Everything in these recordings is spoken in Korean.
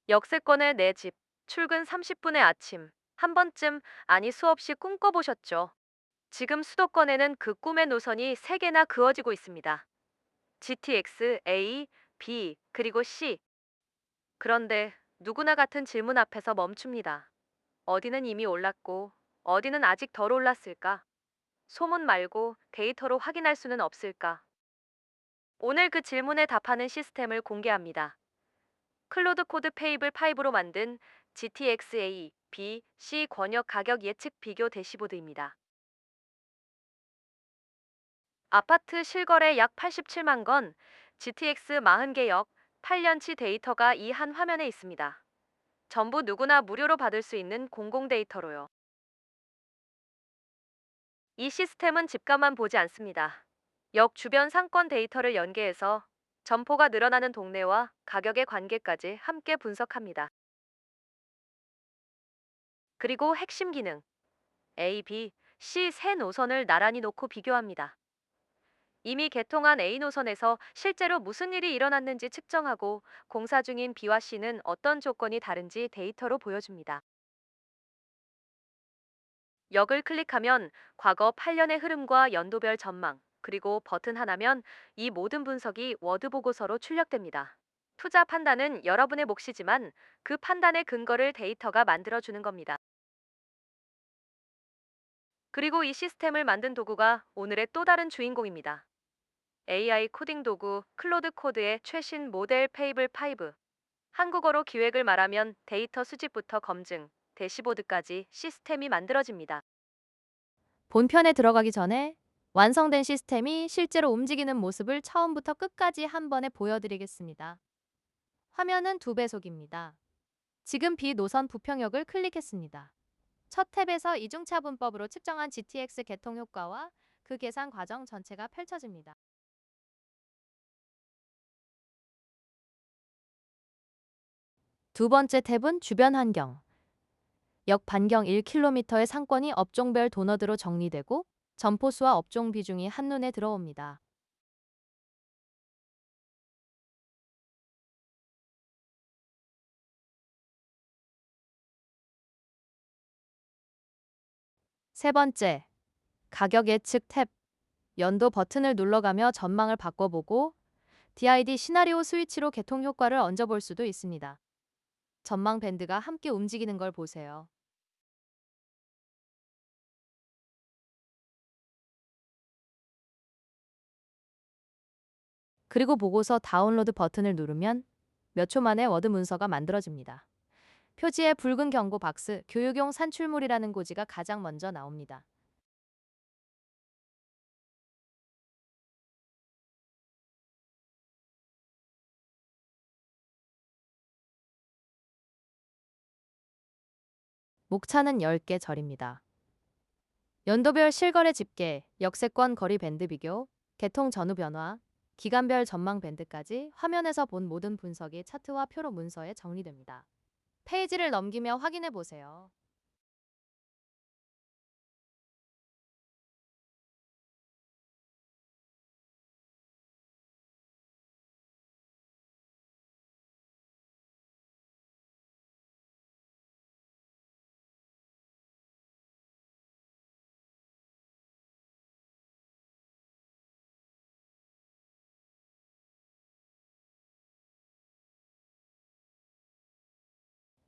역세권의 내 집, 출근 30분의 아침. 한 번쯤, 아니 수없이 꿈꿔보셨죠? 지금 수도권에는 그 꿈의 노선이 3개나 그어지고 있습니다. GTX, A, B, 그리고 C. 그런데 누구나 같은 질문 앞에서 멈춥니다. 어디는 이미 올랐고, 어디는 아직 덜 올랐을까? 소문 말고 데이터로 확인할 수는 없을까? 오늘 그 질문에 답하는 시스템을 공개합니다. 클로드 코드 페이블 5로 만든 GTX-A, B, C 권역 가격 예측 비교 대시보드입니다. 아파트 실거래 약 87만 건, GTX 40개역, 8년치 데이터가 이 한 화면에 있습니다. 전부 누구나 무료로 받을 수 있는 공공 데이터로요. 이 시스템은 집값만 보지 않습니다. 역 주변 상권 데이터를 연계해서 점포가 늘어나는 동네와 가격의 관계까지 함께 분석합니다. 그리고 핵심 기능, A, B, C 세 노선을 나란히 놓고 비교합니다. 이미 개통한 A 노선에서 실제로 무슨 일이 일어났는지 측정하고 공사 중인 B와 C는 어떤 조건이 다른지 데이터로 보여줍니다. 역을 클릭하면 과거 8년의 흐름과 연도별 전망, 그리고 버튼 하나면 이 모든 분석이 워드 보고서로 출력됩니다. 투자 판단은 여러분의 몫이지만 그 판단의 근거를 데이터가 만들어주는 겁니다. 그리고 이 시스템을 만든 도구가 오늘의 또 다른 주인공입니다. AI 코딩 도구 클로드 코드의 최신 모델 페이블 5. 한국어로 기획을 말하면 데이터 수집부터 검증, 대시보드까지 시스템이 만들어집니다. 본편에 들어가기 전에 완성된 시스템이 실제로 움직이는 모습을 처음부터 끝까지 한 번에 보여드리겠습니다. 화면은 2배속입니다. 지금 B 노선 부평역을 클릭했습니다. 첫 탭에서 이중차분법으로 측정한 GTX 개통 효과와 그 계산 과정 전체가 펼쳐집니다. 두 번째 탭은 주변 환경. 역 반경 1km의 상권이 업종별 도너드로 정리되고 점포수와 업종 비중이 한눈에 들어옵니다. 세 번째, 가격 예측 탭. 연도 버튼을 눌러가며 전망을 바꿔보고 DID 시나리오 스위치로 개통 효과를 얹어볼 수도 있습니다. 전망 밴드가 함께 움직이는 걸 보세요. 그리고 보고서 다운로드 버튼을 누르면 몇 초 만에 워드 문서가 만들어집니다. 표지에 붉은 경고 박스, 교육용 산출물이라는 고지가 가장 먼저 나옵니다. 목차는 10개 절입니다. 연도별 실거래 집계, 역세권 거리 밴드 비교, 개통 전후 변화, 기간별 전망 밴드까지 화면에서 본 모든 분석이 차트와 표로 문서에 정리됩니다. 페이지를 넘기며 확인해 보세요.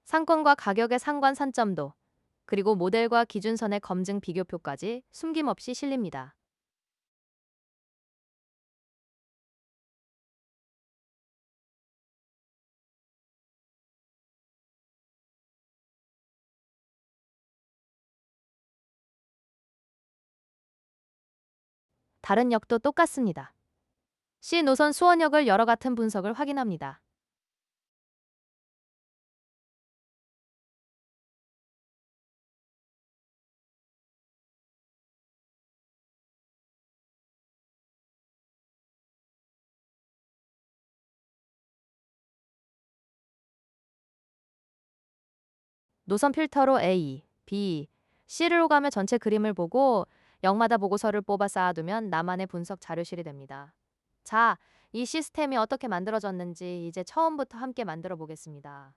상권과 가격의 상관 산점도, 그리고 모델과 기준선의 검증 비교표까지 숨김없이 실립니다. 다른 역도 똑같습니다. C 노선 수원역을 열어 같은 분석을 확인합니다. 노선 필터로 A, B, C를 오가며 전체 그림을 보고 역마다 보고서를 뽑아 쌓아두면 나만의 분석 자료실이 됩니다. 자, 이 시스템이 어떻게 만들어졌는지 이제 처음부터 함께 만들어 보겠습니다.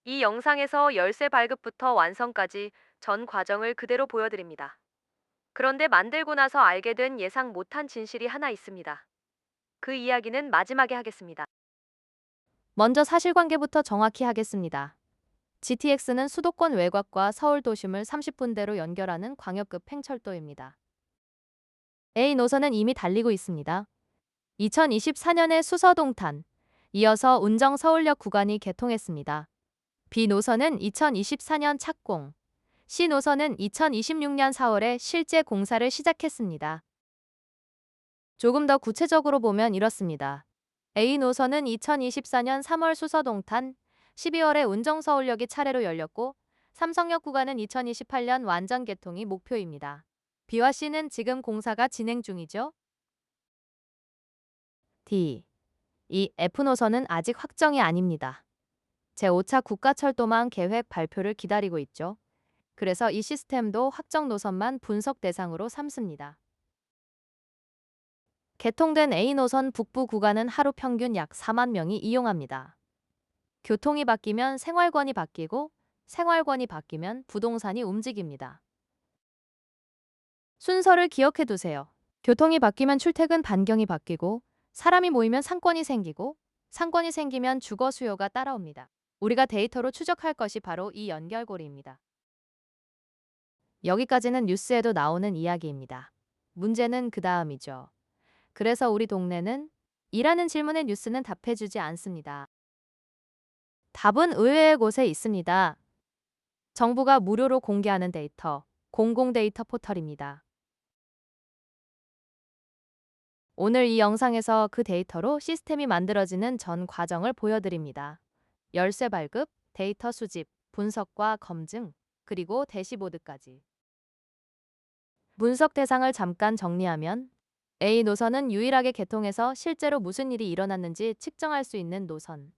이 영상에서 열쇠 발급부터 완성까지 전 과정을 그대로 보여드립니다. 그런데 만들고 나서 알게 된 예상 못한 진실이 하나 있습니다. 그 이야기는 마지막에 하겠습니다. 먼저 사실관계부터 정확히 하겠습니다. GTX는 수도권 외곽과 서울 도심을 30분대로 연결하는 광역급 횡철도입니다. A 노선은 이미 달리고 있습니다. 2024년에 수서동탄, 이어서 운정 서울역 구간이 개통했습니다. B 노선은 2024년 착공, C 노선은 2026년 4월에 실제 공사를 시작했습니다. 조금 더 구체적으로 보면 이렇습니다. A 노선은 2024년 3월 수서동탄, 12월에 운정 서울역이 차례로 열렸고, 삼성역 구간은 2028년 완전 개통이 목표입니다. B와 C는 지금 공사가 진행 중이죠. D. 이 F 노선은 아직 확정이 아닙니다. 제5차 국가철도망 계획 발표를 기다리고 있죠. 그래서 이 시스템도 확정 노선만 분석 대상으로 삼습니다. 개통된 A 노선 북부 구간은 하루 평균 약 4만 명이 이용합니다. 교통이 바뀌면 생활권이 바뀌고 생활권이 바뀌면 부동산이 움직입니다. 순서를 기억해 두세요. 교통이 바뀌면 출퇴근 반경이 바뀌고 사람이 모이면 상권이 생기고 상권이 생기면 주거 수요가 따라옵니다. 우리가 데이터로 추적할 것이 바로 이 연결고리입니다. 여기까지는 뉴스에도 나오는 이야기입니다. 문제는 그 다음이죠. 그래서 우리 동네는? 이라는 질문에 뉴스는 답해주지 않습니다. 답은 의외의 곳에 있습니다. 정부가 무료로 공개하는 데이터, 공공데이터 포털입니다. 오늘 이 영상에서 그 데이터로 시스템이 만들어지는 전 과정을 보여드립니다. 열쇠 발급, 데이터 수집, 분석과 검증, 그리고 대시보드까지. 분석 대상을 잠깐 정리하면 A 노선은 유일하게 개통해서 실제로 무슨 일이 일어났는지 측정할 수 있는 노선.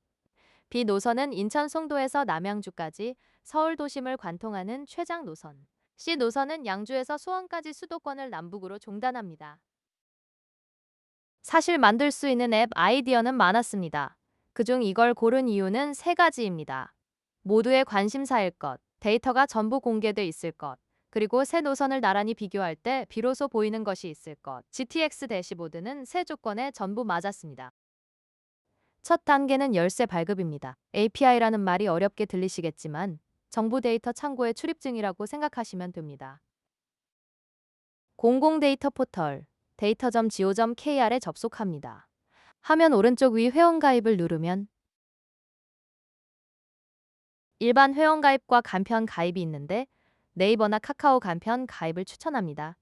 B 노선은 인천 송도에서 남양주까지 서울 도심을 관통하는 최장 노선. C 노선은 양주에서 수원까지 수도권을 남북으로 종단합니다. 사실 만들 수 있는 앱 아이디어는 많았습니다. 그중 이걸 고른 이유는 세 가지입니다. 모두의 관심사일 것, 데이터가 전부 공개돼 있을 것, 그리고 새 노선을 나란히 비교할 때 비로소 보이는 것이 있을 것. GTX 대시보드는 세 조건에 전부 맞았습니다. 첫 단계는 열쇠 발급입니다. API라는 말이 어렵게 들리시겠지만 정부 데이터 창고의 출입증이라고 생각하시면 됩니다. 공공 데이터 포털 data.go.kr에 접속합니다. 화면 오른쪽 위 회원가입을 누르면 일반 회원가입과 간편 가입이 있는데 네이버나 카카오 간편 가입을 추천합니다.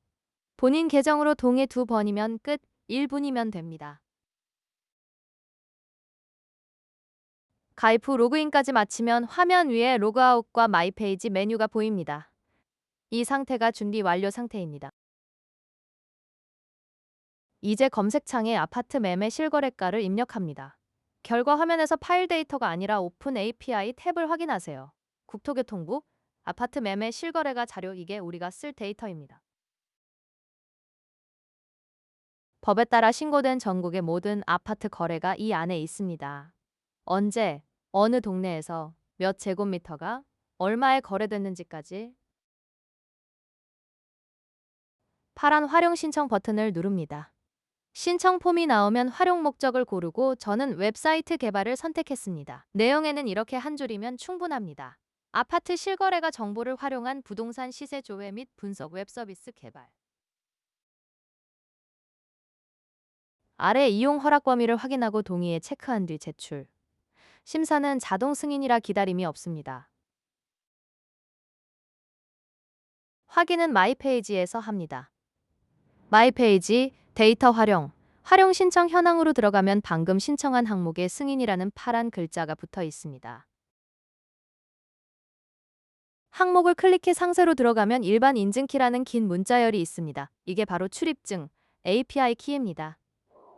본인 계정으로 동의 2번이면 끝, 1분이면 됩니다. 가입 후 로그인까지 마치면 화면 위에 로그아웃과 마이 페이지 메뉴가 보입니다. 이 상태가 준비 완료 상태입니다. 이제 검색창에 아파트 매매 실거래가를 입력합니다. 결과 화면에서 파일 데이터가 아니라 오픈 API 탭을 확인하세요. 국토교통부, 아파트 매매 실거래가 자료 이게 우리가 쓸 데이터입니다. 법에 따라 신고된 전국의 모든 아파트 거래가 이 안에 있습니다. 언제, 어느 동네에서 몇 제곱미터가 얼마에 거래됐는지까지. 파란 활용 신청 버튼을 누릅니다. 신청 폼이 나오면 활용 목적을 고르고 저는 웹사이트 개발을 선택했습니다. 내용에는 이렇게 한 줄이면 충분합니다. 아파트 실거래가 정보를 활용한 부동산 시세 조회 및 분석 웹서비스 개발. 아래 이용 허락 범위를 확인하고 동의에 체크한 뒤 제출. 심사는 자동 승인이라 기다림이 없습니다. 확인은 마이 페이지에서 합니다. 마이 페이지, 데이터 활용. 활용 신청 현황으로 들어가면 방금 신청한 항목에 승인이라는 파란 글자가 붙어 있습니다. 항목을 클릭해 상세로 들어가면 일반 인증키라는 긴 문자열이 있습니다. 이게 바로 출입증, API 키입니다.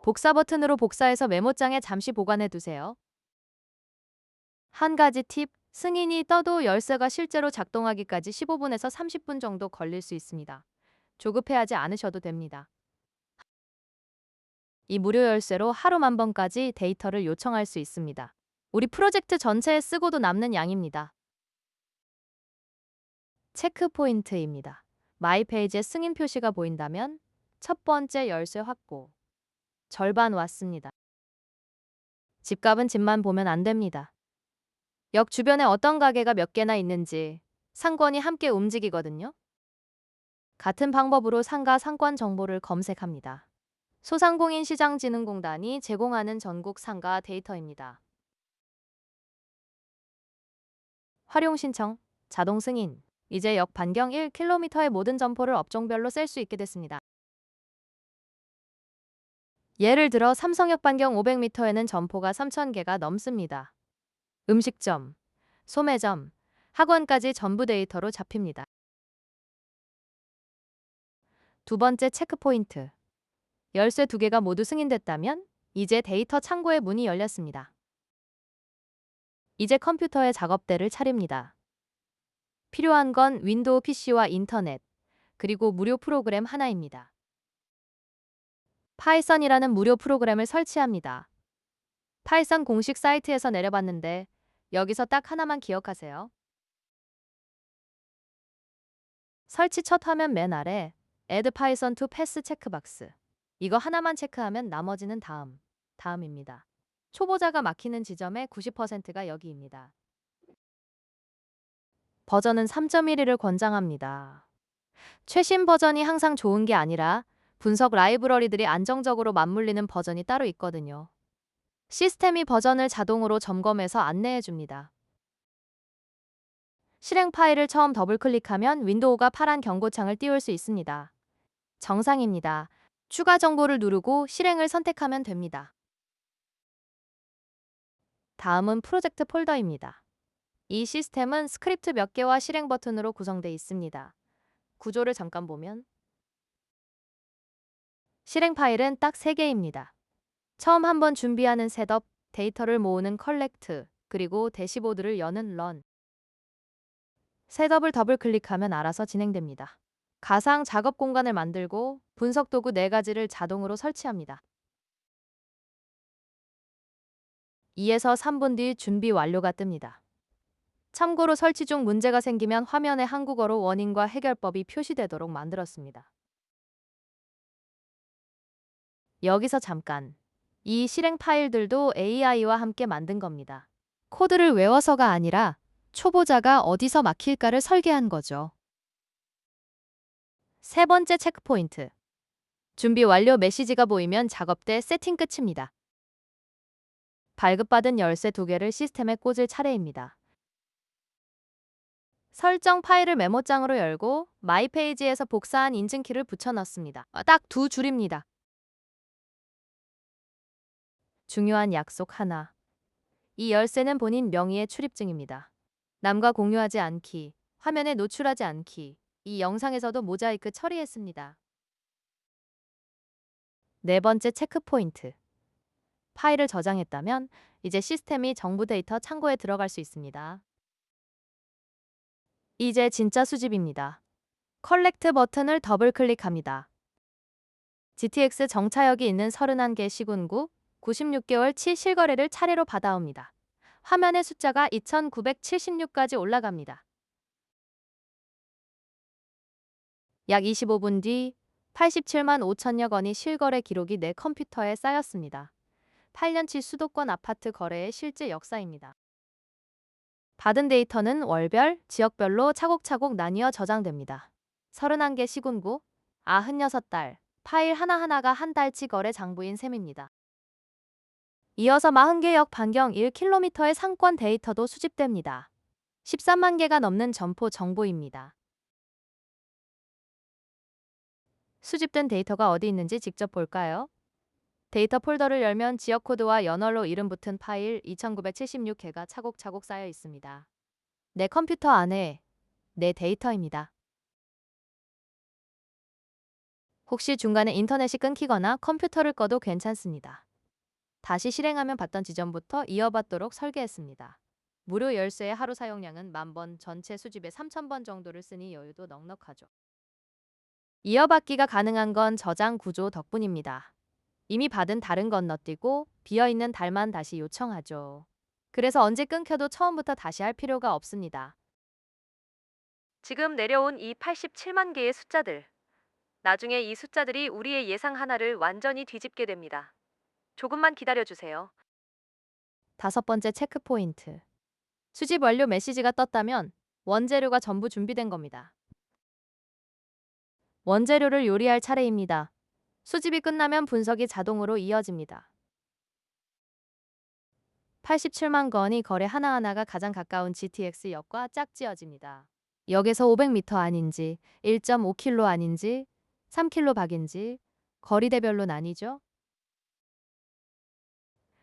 복사 버튼으로 복사해서 메모장에 잠시 보관해 두세요. 한 가지 팁, 승인이 떠도 열쇠가 실제로 작동하기까지 15분에서 30분 정도 걸릴 수 있습니다. 조급해하지 않으셔도 됩니다. 이 무료 열쇠로 하루 10,000번까지 데이터를 요청할 수 있습니다. 우리 프로젝트 전체에 쓰고도 남는 양입니다. 체크 포인트입니다. 마이 페이지에 승인 표시가 보인다면 첫 번째 열쇠 확보. 절반 왔습니다. 집값은 집만 보면 안 됩니다. 역 주변에 어떤 가게가 몇 개나 있는지 상권이 함께 움직이거든요. 같은 방법으로 상가 상권 정보를 검색합니다. 소상공인시장진흥공단이 제공하는 전국 상가 데이터입니다. 활용 신청, 자동 승인. 이제 역 반경 1km의 모든 점포를 업종별로 셀 수 있게 됐습니다. 예를 들어 삼성역 반경 500m에는 점포가 3,000개가 넘습니다. 음식점, 소매점, 학원까지 전부 데이터로 잡힙니다. 두 번째 체크 포인트. 열쇠 2개가 모두 승인됐다면 이제 데이터 창고의 문이 열렸습니다. 이제 컴퓨터에 작업대를 차립니다. 필요한 건 윈도우 PC와 인터넷, 그리고 무료 프로그램 하나입니다. 파이썬이라는 무료 프로그램을 설치합니다. 파이썬 공식 사이트에서 내려봤는데 여기서 딱 하나만 기억하세요. 설치 첫 화면 맨 아래 Add Python to Pass 체크박스. 이거 하나만 체크하면 나머지는 다음입니다. 초보자가 막히는 지점의 90%가 여기입니다. 버전은 3.1을 권장합니다. 최신 버전이 항상 좋은 게 아니라 분석 라이브러리들이 안정적으로 맞물리는 버전이 따로 있거든요. 시스템이 버전을 자동으로 점검해서 안내해 줍니다. 실행 파일을 처음 더블 클릭하면 윈도우가 파란 경고창을 띄울 수 있습니다. 정상입니다. 추가 정보를 누르고 실행을 선택하면 됩니다. 다음은 프로젝트 폴더입니다. 이 시스템은 스크립트 몇 개와 실행 버튼으로 구성되어 있습니다. 구조를 잠깐 보면 실행 파일은 딱 3개입니다. 처음 한번 준비하는 셋업, 데이터를 모으는 컬렉트, 그리고 대시보드를 여는 런. 셋업을 더블 클릭하면 알아서 진행됩니다. 가상 작업 공간을 만들고 분석 도구 4가지를 자동으로 설치합니다. 2에서 3분 뒤 준비 완료가 뜹니다. 참고로 설치 중 문제가 생기면 화면에 한국어로 원인과 해결법이 표시되도록 만들었습니다. 여기서 잠깐. 이 실행 파일들도 AI와 함께 만든 겁니다. 코드를 외워서가 아니라 초보자가 어디서 막힐까를 설계한 거죠. 세 번째 체크포인트. 준비 완료 메시지가 보이면 작업대 세팅 끝입니다. 발급받은 열쇠 2개를 시스템에 꽂을 차례입니다. 설정 파일을 메모장으로 열고 마이 페이지에서 복사한 인증키를 붙여넣습니다. 딱 2줄입니다. 중요한 약속 하나. 이 열쇠는 본인 명의의 출입증입니다. 남과 공유하지 않기, 화면에 노출하지 않기. 이 영상에서도 모자이크 처리했습니다. 네 번째 체크 포인트. 파일을 저장했다면 이제 시스템이 정부 데이터 창고에 들어갈 수 있습니다. 이제 진짜 수집입니다. 컬렉트 버튼을 더블 클릭합니다. GTX 정차역이 있는 31개 시군구, 96개월 치 실거래를 차례로 받아옵니다. 화면의 숫자가 2976까지 올라갑니다. 약 25분 뒤 87만 5천여 건의 실거래 기록이 내 컴퓨터에 쌓였습니다. 8년치 수도권 아파트 거래의 실제 역사입니다. 받은 데이터는 월별, 지역별로 차곡차곡 나뉘어 저장됩니다. 31개 시군구, 96달, 파일 하나하나가 한 달치 거래 장부인 셈입니다. 이어서 40개 역 반경 1km의 상권 데이터도 수집됩니다. 13만 개가 넘는 점포 정보입니다. 수집된 데이터가 어디 있는지 직접 볼까요? 데이터 폴더를 열면 지역 코드와 연월로 이름 붙은 파일 2976개가 차곡차곡 쌓여 있습니다. 내 컴퓨터 안에 내 데이터입니다. 혹시 중간에 인터넷이 끊기거나 컴퓨터를 꺼도 괜찮습니다. 다시 실행하면 받던 지점부터 이어받도록 설계했습니다. 무료 열쇠의 하루 사용량은 10,000번, 전체 수집에 3,000번 정도를 쓰니 여유도 넉넉하죠. 이어받기가 가능한 건 저장 구조 덕분입니다. 이미 받은 달은 건너뛰고 비어있는 달만 다시 요청하죠. 그래서 언제 끊겨도 처음부터 다시 할 필요가 없습니다. 지금 내려온 이 87만 개의 숫자들. 나중에 이 숫자들이 우리의 예상 하나를 완전히 뒤집게 됩니다. 조금만 기다려 주세요. 다섯 번째 체크 포인트. 수집 완료 메시지가 떴다면 원재료가 전부 준비된 겁니다. 원재료를 요리할 차례입니다. 수집이 끝나면 분석이 자동으로 이어집니다. 87만 건이 거래 하나하나가 가장 가까운 GTX 역과 짝지어집니다. 역에서 500m 아닌지, 1.5km 아닌지, 3km 박인지 거리대별로 나뉘죠.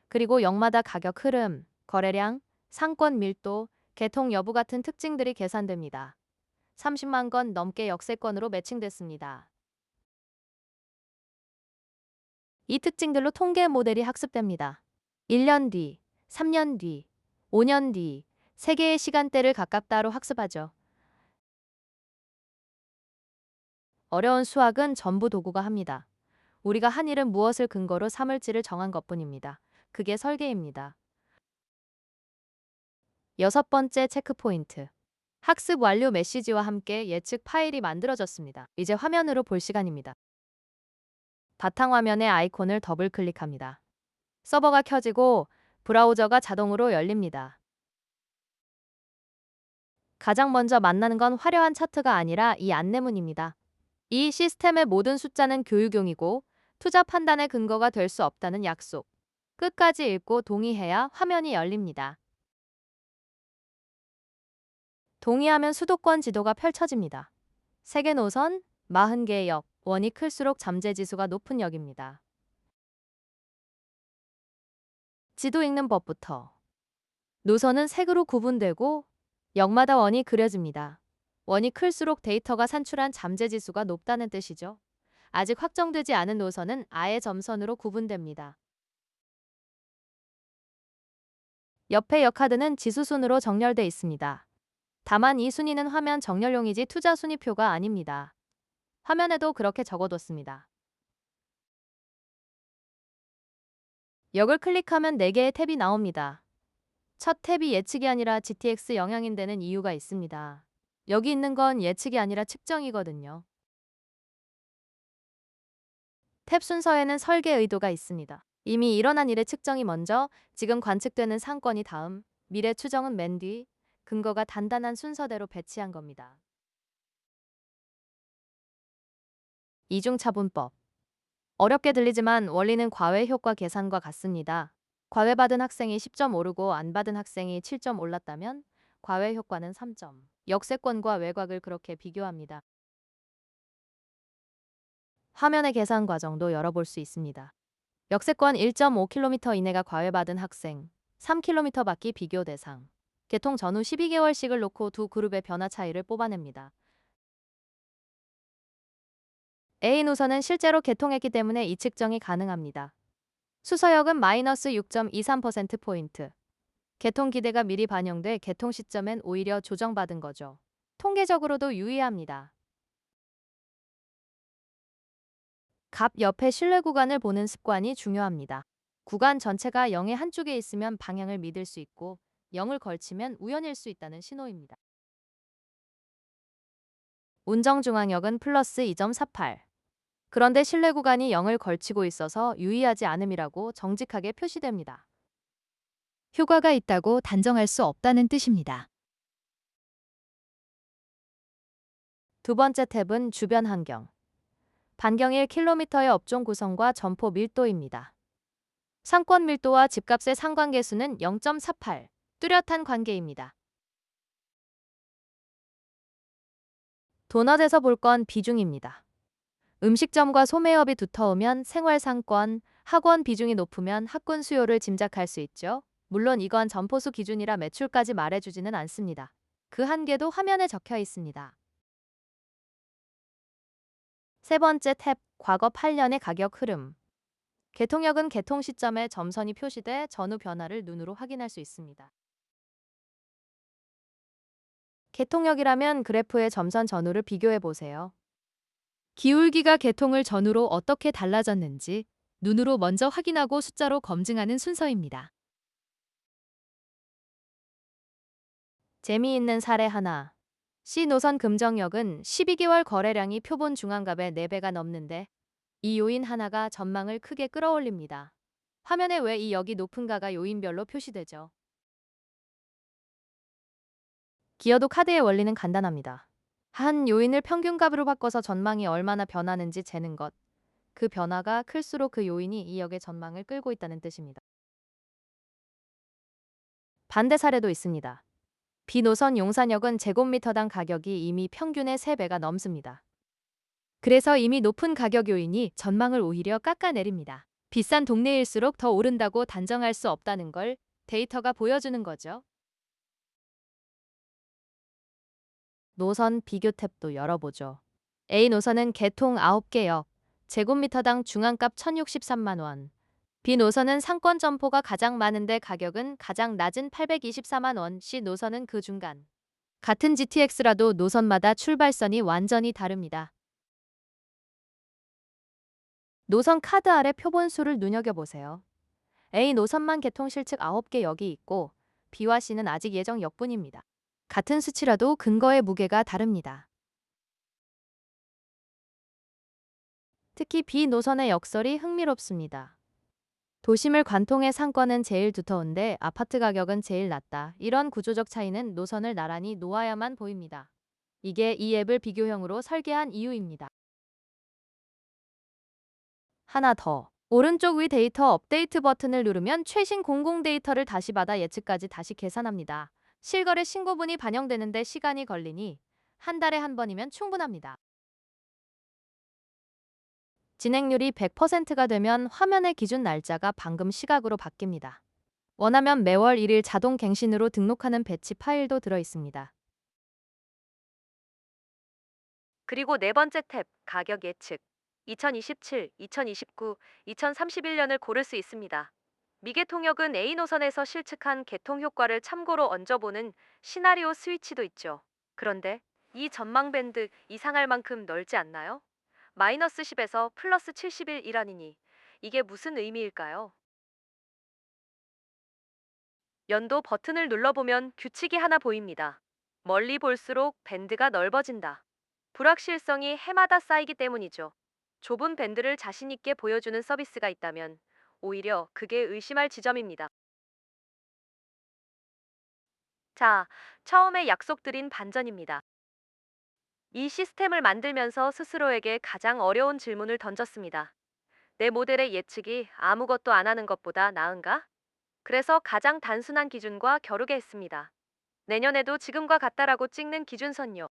그리고 역마다 가격 흐름, 거래량, 상권 밀도, 개통 여부 같은 특징들이 계산됩니다. 30만 건 넘게 역세권으로 매칭됐습니다. 이 특징들로 통계 모델이 학습됩니다. 1년 뒤, 3년 뒤, 5년 뒤, 3개의 시간대를 각각 따로 학습하죠. 어려운 수학은 전부 도구가 합니다. 우리가 한 일은 무엇을 근거로 삼을지를 정한 것뿐입니다. 그게 설계입니다. 여섯 번째 체크 포인트. 학습 완료 메시지와 함께 예측 파일이 만들어졌습니다. 이제 화면으로 볼 시간입니다. 바탕화면의 아이콘을 더블 클릭합니다. 서버가 켜지고 브라우저가 자동으로 열립니다. 가장 먼저 만나는 건 화려한 차트가 아니라 이 안내문입니다. 이 시스템의 모든 숫자는 교육용이고 투자 판단의 근거가 될 수 없다는 약속. 끝까지 읽고 동의해야 화면이 열립니다. 동의하면 수도권 지도가 펼쳐집니다. 세계 노선, 40개의 역, 원이 클수록 잠재지수가 높은 역입니다. 지도 읽는 법부터. 노선은 색으로 구분되고 역마다 원이 그려집니다. 원이 클수록 데이터가 산출한 잠재지수가 높다는 뜻이죠. 아직 확정되지 않은 노선은 아예 점선으로 구분됩니다. 옆에 역카드는 지수순으로 정렬돼 있습니다. 다만 이 순위는 화면 정렬용이지 투자 순위표가 아닙니다. 화면에도 그렇게 적어뒀습니다. 역을 클릭하면 4개의 탭이 나옵니다. 첫 탭이 예측이 아니라 GTX 영향인 데는 이유가 있습니다. 여기 있는 건 예측이 아니라 측정이거든요. 탭 순서에는 설계 의도가 있습니다. 이미 일어난 일의 측정이 먼저, 지금 관측되는 상권이 다음, 미래 추정은 맨 뒤, 근거가 단단한 순서대로 배치한 겁니다. 이중차분법. 어렵게 들리지만 원리는 과외 효과 계산과 같습니다. 과외 받은 학생이 10점 오르고 안 받은 학생이 7점 올랐다면 과외 효과는 3점. 역세권과 외곽을 그렇게 비교합니다. 화면의 계산 과정도 열어볼 수 있습니다. 역세권 1.5km 이내가 과외받은 학생, 3km 밖이 비교 대상. 개통 전후 12개월씩을 놓고 두 그룹의 변화 차이를 뽑아냅니다. A 노선은 실제로 개통했기 때문에 이 측정이 가능합니다. 수서역은 마이너스 6.23%포인트. 개통 기대가 미리 반영돼 개통 시점엔 오히려 조정받은 거죠. 통계적으로도 유의합니다. 갑 옆에 신뢰 구간을 보는 습관이 중요합니다. 구간 전체가 0의 한쪽에 있으면 방향을 믿을 수 있고 0을 걸치면 우연일 수 있다는 신호입니다. 운정중앙역은 플러스 2.48. 그런데 신뢰 구간이 0을 걸치고 있어서 유의하지 않음이라고 정직하게 표시됩니다. 효과가 있다고 단정할 수 없다는 뜻입니다. 두 번째 탭은 주변 환경. 반경 1km의 업종 구성과 점포 밀도입니다. 상권 밀도와 집값의 상관계수는 0.48. 뚜렷한 관계입니다. 도넛에서 볼 건 비중입니다. 음식점과 소매업이 두터우면 생활상권, 학원 비중이 높으면 학군 수요를 짐작할 수 있죠. 물론 이건 점포수 기준이라 매출까지 말해주지는 않습니다. 그 한계도 화면에 적혀 있습니다. 세 번째 탭, 과거 8년의 가격 흐름. 개통역은 개통 시점에 점선이 표시돼 전후 변화를 눈으로 확인할 수 있습니다. 개통역이라면 그래프의 점선 전후를 비교해 보세요. 기울기가 개통을 전후로 어떻게 달라졌는지 눈으로 먼저 확인하고 숫자로 검증하는 순서입니다. 재미있는 사례 하나. C 노선 금정역은 12개월 거래량이 표본 중앙값의 4배가 넘는데 이 요인 하나가 전망을 크게 끌어올립니다. 화면에 왜 이 역이 높은가가 요인별로 표시되죠. 기어도 카드의 원리는 간단합니다. 한 요인을 평균값으로 바꿔서 전망이 얼마나 변하는지 재는 것. 그 변화가 클수록 그 요인이 이 역의 전망을 끌고 있다는 뜻입니다. 반대 사례도 있습니다. B 노선 용산역은 제곱미터당 가격이 이미 평균의 3배가 넘습니다. 그래서 이미 높은 가격 요인이 전망을 오히려 깎아내립니다. 비싼 동네일수록 더 오른다고 단정할 수 없다는 걸 데이터가 보여주는 거죠. 노선 비교 탭도 열어보죠. A 노선은 개통 9개역, 제곱미터당 중앙값 1,063만 원. B 노선은 상권 점포가 가장 많은데 가격은 가장 낮은 824만 원. C 노선은 그 중간. 같은 GTX라도 노선마다 출발선이 완전히 다릅니다. 노선 카드 아래 표본수를 눈여겨보세요. A 노선만 개통 실측 9개 역이 있고 B와 C는 아직 예정 역뿐입니다. 같은 수치라도 근거의 무게가 다릅니다. 특히 B 노선의 역설이 흥미롭습니다. 도심을 관통해 상권은 제일 두터운데 아파트 가격은 제일 낮다. 이런 구조적 차이는 노선을 나란히 놓아야만 보입니다. 이게 이 앱을 비교형으로 설계한 이유입니다. 하나 더. 오른쪽 위 데이터 업데이트 버튼을 누르면 최신 공공 데이터를 다시 받아 예측까지 다시 계산합니다. 실거래 신고분이 반영되는데 시간이 걸리니 한 달에 한 번이면 충분합니다. 진행률이 100%가 되면 화면의 기준 날짜가 방금 시각으로 바뀝니다. 원하면 매월 1일 자동 갱신으로 등록하는 배치 파일도 들어 있습니다. 그리고 네 번째 탭, 가격 예측. 2027, 2029, 2031년을 고를 수 있습니다. 미개통역은 A 노선에서 실측한 개통 효과를 참고로 얹어보는 시나리오 스위치도 있죠. 그런데 이 전망 밴드 이상할 만큼 넓지 않나요? 마이너스 10에서 플러스 71이라니 이게 무슨 의미일까요? 연도 버튼을 눌러보면 규칙이 하나 보입니다. 멀리 볼수록 밴드가 넓어진다. 불확실성이 해마다 쌓이기 때문이죠. 좁은 밴드를 자신 있게 보여주는 서비스가 있다면 오히려 그게 의심할 지점입니다. 자, 처음에 약속드린 반전입니다. 이 시스템을 만들면서 스스로에게 가장 어려운 질문을 던졌습니다. 내 모델의 예측이 아무것도 안 하는 것보다 나은가? 그래서 가장 단순한 기준과 겨루게 했습니다. 내년에도 지금과 같다라고 찍는 기준선요.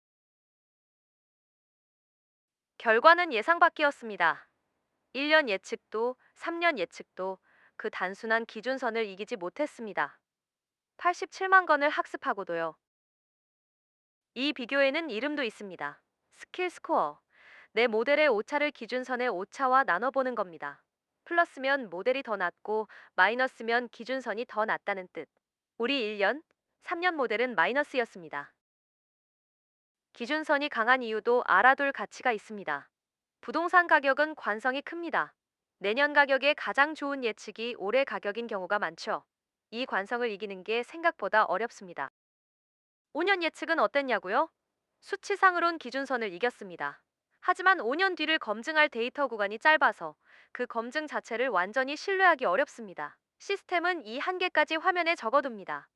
결과는 예상 밖이었습니다. 1년 예측도 3년 예측도 그 단순한 기준선을 이기지 못했습니다. 87만 건을 학습하고도요. 이 비교에는 이름도 있습니다. 스킬 스코어. 내 모델의 오차를 기준선의 오차와 나눠보는 겁니다. 플러스면 모델이 더 낮고 마이너스면 기준선이 더 낮다는 뜻. 우리 1년, 3년 모델은 마이너스였습니다. 기준선이 강한 이유도 알아둘 가치가 있습니다. 부동산 가격은 관성이 큽니다. 내년 가격의 가장 좋은 예측이 올해 가격인 경우가 많죠. 이 관성을 이기는 게 생각보다 어렵습니다. 5년 예측은 어땠냐고요? 수치상으론 기준선을 이겼습니다. 하지만 5년 뒤를 검증할 데이터 구간이 짧아서 그 검증 자체를 완전히 신뢰하기 어렵습니다. 시스템은 이 한계까지 화면에 적어둡니다.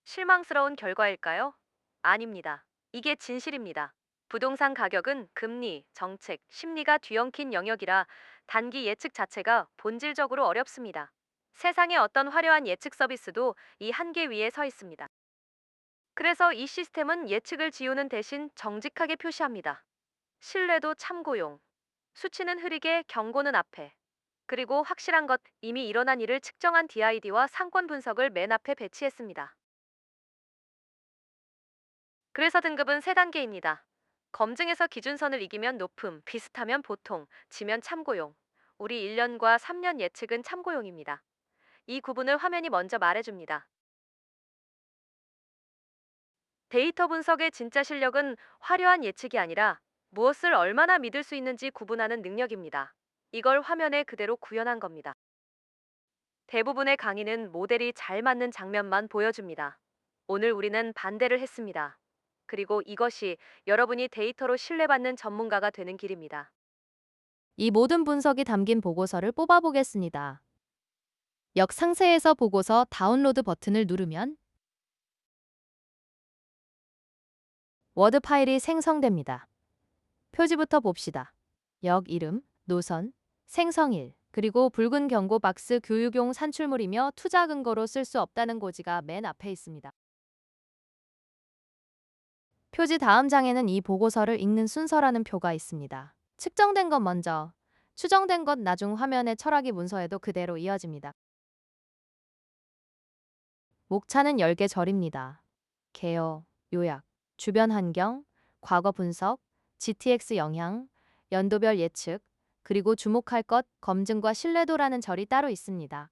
실망스러운 결과일까요? 아닙니다. 이게 진실입니다. 부동산 가격은 금리, 정책, 심리가 뒤엉킨 영역이라 단기 예측 자체가 본질적으로 어렵습니다. 세상의 어떤 화려한 예측 서비스도 이 한계 위에 서 있습니다. 그래서 이 시스템은 예측을 지우는 대신 정직하게 표시합니다. 신뢰도 참고용, 수치는 흐리게 경고는 앞에, 그리고 확실한 것, 이미 일어난 일을 측정한 DID와 상권 분석을 맨 앞에 배치했습니다. 그래서 등급은 3단계입니다. 검증에서 기준선을 이기면 높음, 비슷하면 보통, 지면 참고용. 우리 1년과 3년 예측은 참고용입니다. 이 구분을 화면이 먼저 말해줍니다. 데이터 분석의 진짜 실력은 화려한 예측이 아니라 무엇을 얼마나 믿을 수 있는지 구분하는 능력입니다. 이걸 화면에 그대로 구현한 겁니다. 대부분의 강의는 모델이 잘 맞는 장면만 보여줍니다. 오늘 우리는 반대를 했습니다. 그리고 이것이 여러분이 데이터로 신뢰받는 전문가가 되는 길입니다. 이 모든 분석이 담긴 보고서를 뽑아보겠습니다. 역상세에서 보고서 다운로드 버튼을 누르면 워드 파일이 생성됩니다. 표지부터 봅시다. 역 이름, 노선, 생성일, 그리고 붉은 경고 박스 교육용 산출물이며 투자 근거로 쓸 수 없다는 고지가 맨 앞에 있습니다. 표지 다음 장에는 이 보고서를 읽는 순서라는 표가 있습니다. 측정된 것 먼저, 추정된 것 나중 화면의 철학이 문서에도 그대로 이어집니다. 목차는 10개 절입니다. 개요, 요약, 주변 환경, 과거 분석, GTX 영향, 연도별 예측, 그리고 주목할 것, 검증과 신뢰도라는 절이 따로 있습니다.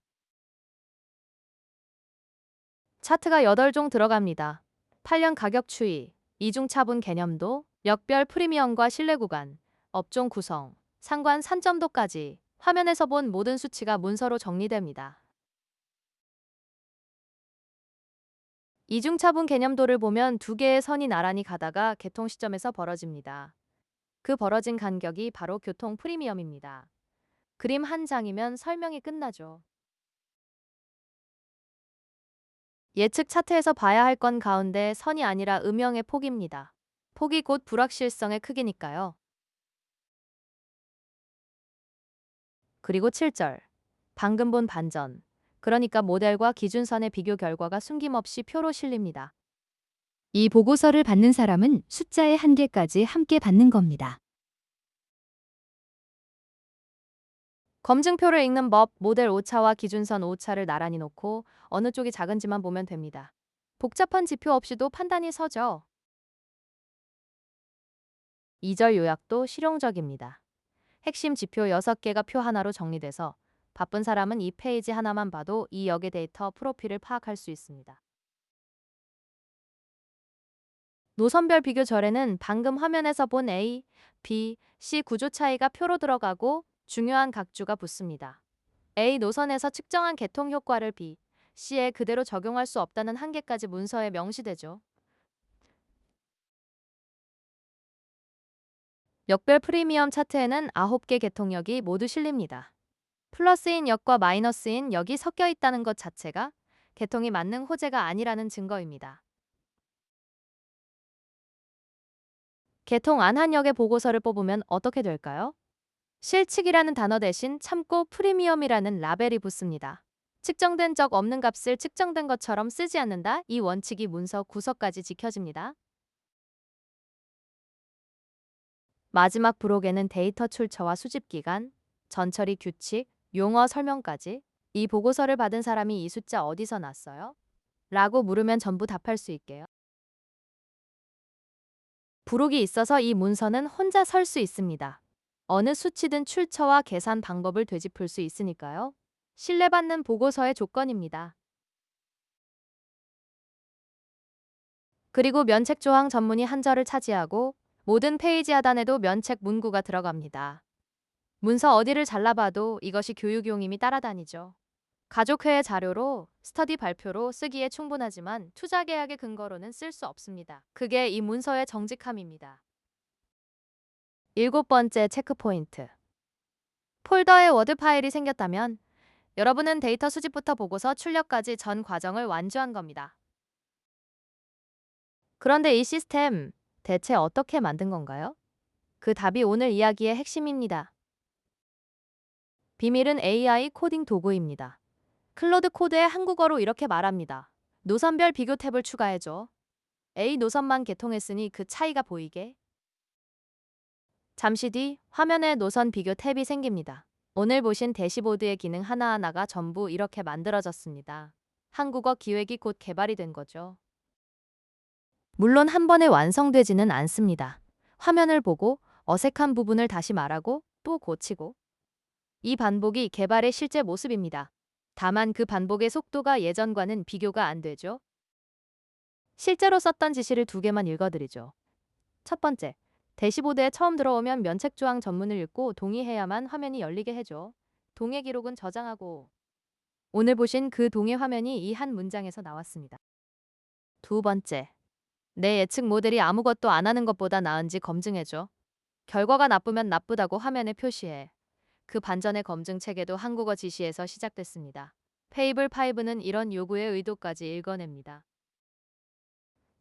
차트가 8종 들어갑니다. 8년 가격 추이, 이중 차분 개념도, 역별 프리미엄과 신뢰 구간, 업종 구성, 상관 산점도까지 화면에서 본 모든 수치가 문서로 정리됩니다. 이중차분 개념도를 보면 두 개의 선이 나란히 가다가 개통 시점에서 벌어집니다. 그 벌어진 간격이 바로 교통 프리미엄입니다. 그림 한 장이면 설명이 끝나죠. 예측 차트에서 봐야 할 건 가운데 선이 아니라 음영의 폭입니다. 폭이 곧 불확실성의 크기니까요. 그리고 7절. 방금 본 반전. 그러니까 모델과 기준선의 비교 결과가 숨김없이 표로 실립니다. 이 보고서를 받는 사람은 숫자의 한계까지 함께 받는 겁니다. 검증표를 읽는 법, 모델 오차와 기준선 오차를 나란히 놓고 어느 쪽이 작은지만 보면 됩니다. 복잡한 지표 없이도 판단이 서죠. 2절 요약도 실용적입니다. 핵심 지표 6개가 표 하나로 정리돼서 바쁜 사람은 이 페이지 하나만 봐도 이 역의 데이터 프로필을 파악할 수 있습니다. 노선별 비교절에는 방금 화면에서 본 A, B, C 구조 차이가 표로 들어가고 중요한 각주가 붙습니다. A 노선에서 측정한 개통 효과를 B, C에 그대로 적용할 수 없다는 한계까지 문서에 명시되죠. 역별 프리미엄 차트에는 9개 개통역이 모두 실립니다. 플러스인 역과 마이너스인 역이 섞여 있다는 것 자체가 개통이 맞는 호재가 아니라는 증거입니다. 개통 안 한 역의 보고서를 뽑으면 어떻게 될까요? 실측이라는 단어 대신 참고 프리미엄이라는 라벨이 붙습니다. 측정된 적 없는 값을 측정된 것처럼 쓰지 않는다. 이 원칙이 문서 구석까지 지켜집니다. 마지막 부록에는 데이터 출처와 수집 기간, 전처리 규칙, 용어 설명까지 이 보고서를 받은 사람이 이 숫자 어디서 났어요? 라고 물으면 전부 답할 수 있게요. 부록이 있어서 이 문서는 혼자 설 수 있습니다. 어느 수치든 출처와 계산 방법을 되짚을 수 있으니까요. 신뢰받는 보고서의 조건입니다. 그리고 면책 조항 전문이 한 절을 차지하고 모든 페이지 하단에도 면책 문구가 들어갑니다. 문서 어디를 잘라봐도 이것이 교육용임이 따라다니죠. 가족회의 자료로, 스터디 발표로 쓰기에 충분하지만 투자 계약의 근거로는 쓸 수 없습니다. 그게 이 문서의 정직함입니다. 7번째 체크포인트. 폴더에 워드 파일이 생겼다면 여러분은 데이터 수집부터 보고서 출력까지 전 과정을 완주한 겁니다. 그런데 이 시스템 대체 어떻게 만든 건가요? 그 답이 오늘 이야기의 핵심입니다. 비밀은 AI 코딩 도구입니다. 클로드 코드에 한국어로 이렇게 말합니다. 노선별 비교 탭을 추가해줘. A 노선만 개통했으니 그 차이가 보이게. 잠시 뒤 화면에 노선 비교 탭이 생깁니다. 오늘 보신 대시보드의 기능 하나하나가 전부 이렇게 만들어졌습니다. 한국어 기획이 곧 개발이 된 거죠. 물론 한 번에 완성되지는 않습니다. 화면을 보고 어색한 부분을 다시 말하고 또 고치고. 이 반복이 개발의 실제 모습입니다. 다만 그 반복의 속도가 예전과는 비교가 안 되죠. 실제로 썼던 지시를 2개만 읽어드리죠. 첫 번째, 대시보드에 처음 들어오면 면책조항 전문을 읽고 동의해야만 화면이 열리게 해줘. 동의 기록은 저장하고 오늘 보신 그 동의 화면이 이 한 문장에서 나왔습니다. 두 번째, 내 예측 모델이 아무것도 안 하는 것보다 나은지 검증해줘. 결과가 나쁘면 나쁘다고 화면에 표시해. 그 반전의 검증 체계도 한국어 지시에서 시작됐습니다. 페이블 5는 이런 요구의 의도까지 읽어냅니다.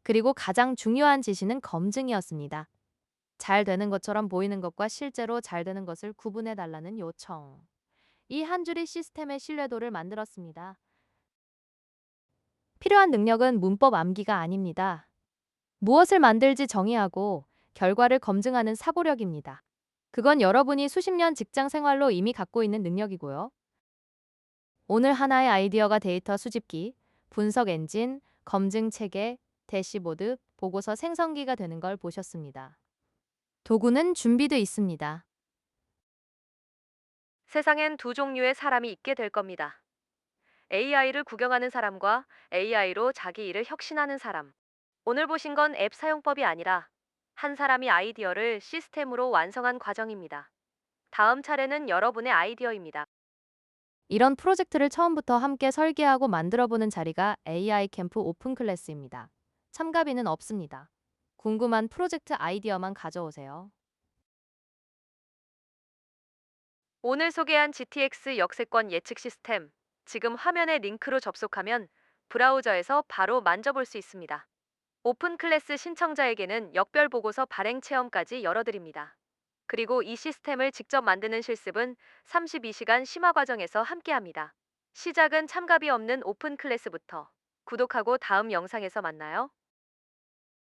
그리고 가장 중요한 지시는 검증이었습니다. 잘 되는 것처럼 보이는 것과 실제로 잘 되는 것을 구분해 달라는 요청. 이 한 줄이 시스템의 신뢰도를 만들었습니다. 필요한 능력은 문법 암기가 아닙니다. 무엇을 만들지 정의하고 결과를 검증하는 사고력입니다. 그건 여러분이 수십 년 직장 생활로 이미 갖고 있는 능력이고요. 오늘 하나의 아이디어가 데이터 수집기, 분석 엔진, 검증 체계, 대시보드, 보고서 생성기가 되는 걸 보셨습니다. 도구는 준비돼 있습니다. 세상엔 두 종류의 사람이 있게 될 겁니다. AI를 구경하는 사람과 AI로 자기 일을 혁신하는 사람. 오늘 보신 건 앱 사용법이 아니라 한 사람이 아이디어를 시스템으로 완성한 과정입니다. 다음 차례는 여러분의 아이디어입니다. 이런 프로젝트를 처음부터 함께 설계하고 만들어보는 자리가 AI 캠프 오픈 클래스입니다. 참가비는 없습니다. 궁금한 프로젝트 아이디어만 가져오세요. 오늘 소개한 GTX 역세권 예측 시스템, 지금 화면의 링크로 접속하면 브라우저에서 바로 만져볼 수 있습니다. 오픈 클래스 신청자에게는 역별 보고서 발행 체험까지 열어드립니다. 그리고 이 시스템을 직접 만드는 실습은 32시간 심화 과정에서 함께합니다. 시작은 참가비 없는 오픈 클래스부터. 구독하고 다음 영상에서 만나요.